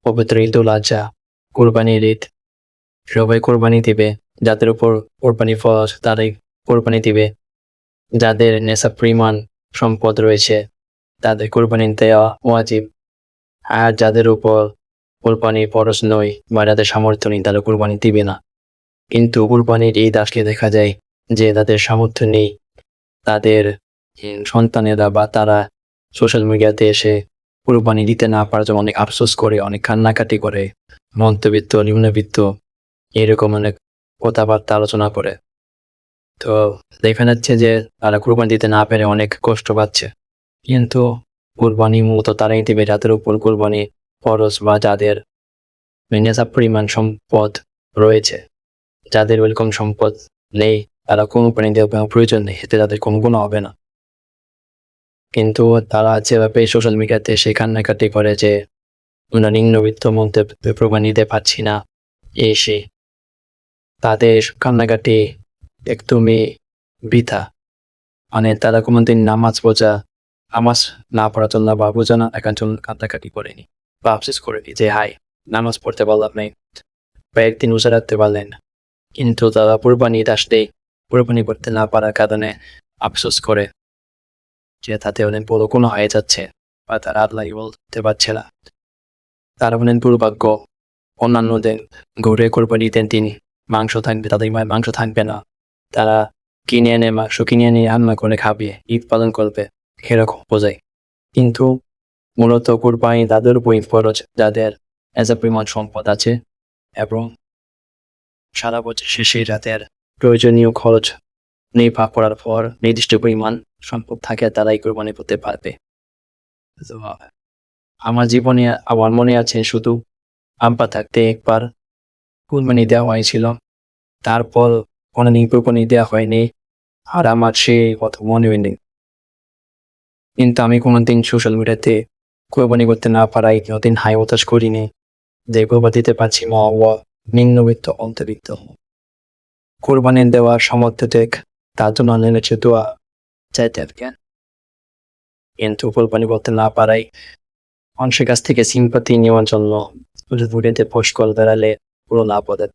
পবিত্র ঈদুল আজহা, কোরবানির ঈদ, সবাই কোরবানি দিবে। যাদের উপর কোরবানি ফরজ তারাই কোরবানি দিবে। যাদের নেশা পরিমাণ সম্পদ রয়েছে তাদের কোরবানি দেওয়া ওয়াজিব। আর যাদের উপর কোরবানি ফরজ নয় বা যাদের সামর্থ্য নেই তারা কোরবানি দিবে না। কিন্তু কোরবানির ঈদ আসলে দেখা যায় যে তাদের সামর্থ্য নেই, তাদের সন্তানেরা বা তারা সোশ্যাল মিডিয়াতে এসে কোরবানি দিতে না পারার জন্য অনেক আফসোস করে, অনেক কান্নাকাটি করে, মধ্যবিত্ত নিম্নবিত্ত এরকম অনেক কথাবার্তা আলোচনা করে। তো দেখা যাচ্ছে যে তারা কোরবানি দিতে না পেরে অনেক কষ্ট পাচ্ছে। কিন্তু কোরবানি মূলত তারাই দিবে যাদের উপর কোরবানি ফরজ বা যাদের নেশাব পরিমাণ সম্পদ রয়েছে। যাদের ওরকম সম্পদ নেই তারা কোরবানি দেওয়ার প্রয়োজন নেই, এতে তাদের কোনো গুনাহ হবে না। কিন্তু তারা যেভাবে সোশ্যাল মিডিয়াতে এসে কান্নাকাটি করে যে আমরা নিম্নবিত্ত মধ্যে কোরবানি দিতে পারছি না, এসে তাদের কান্নাকাটি একদমই বৃথা। মানে তারা কোনোদিন নামাজ না পড়ার জন্য বা বোঝা না থাকার জন্য কান্নাকাটি করেনি বা আফসোস করেনি যে হাই নামাজ পড়তে পারলাম নাই বা একদিন রোজা রাখতে পারলেন না। কিন্তু তারা কোরবানি ঈদ আসলেই কোরবানি করতে না পারার কারণে আফসোস করে যে তাতে অনেক বড় গুনাহ হয়ে যাচ্ছে বা তারা আল্লাহকে বলতে পারছে না। তারা বলেন দুর্ভাগ্য, অন্যান্যদের গরুরে কোরবানি দেন তিনি, মাংস থাকবে, তাদের মাংস থাকবে না, তারা মাংস কিনে এনে রান্না করে খাবে, ঈদ পালন করবে, এরকম বোঝায়। কিন্তু মূলত কোরবানি তাদের উপরই ফরজ যাদের এত পরিমাণ সম্পদ আছে এবং সারা বছর শেষে তাদের প্রয়োজনীয় খরচ নির্বাহ করার পর নির্দিষ্ট পরিমাণ সম্পদ থাকে তারাই কোরবানি করতে পারবে। তো আমার জীবনে আমার মনে আছে শুধু আব্বা থাকতে একবার কোরবানি দেওয়া হয়েছিল, তারপর কোনোদিন কোরবানি দেওয়া হয়নি আর আমার সে কথা মনে হয়নি। কিন্তু আমি কোনোদিন সোশ্যাল মিডিয়াতে কোরবানি করতে না পারায় কোনোদিন হাই হতাশ করিনি যে কোরবানি দিতে পারছি মা বাবা নিম্নবিত্ত অন্তর্বিত্ত। কোরবানি দেওয়ার সামর্থ্য দেখ তার জন্য নেমেছে দোয়া চাইতে কেন, কিন্তু কোরবানি করতে না পারাই মানুষের কাছ থেকে সিম্পাতি নেওয়ার জন্য ভিডিওতে পোস্ট করে বেড়ালে পুরো না পদে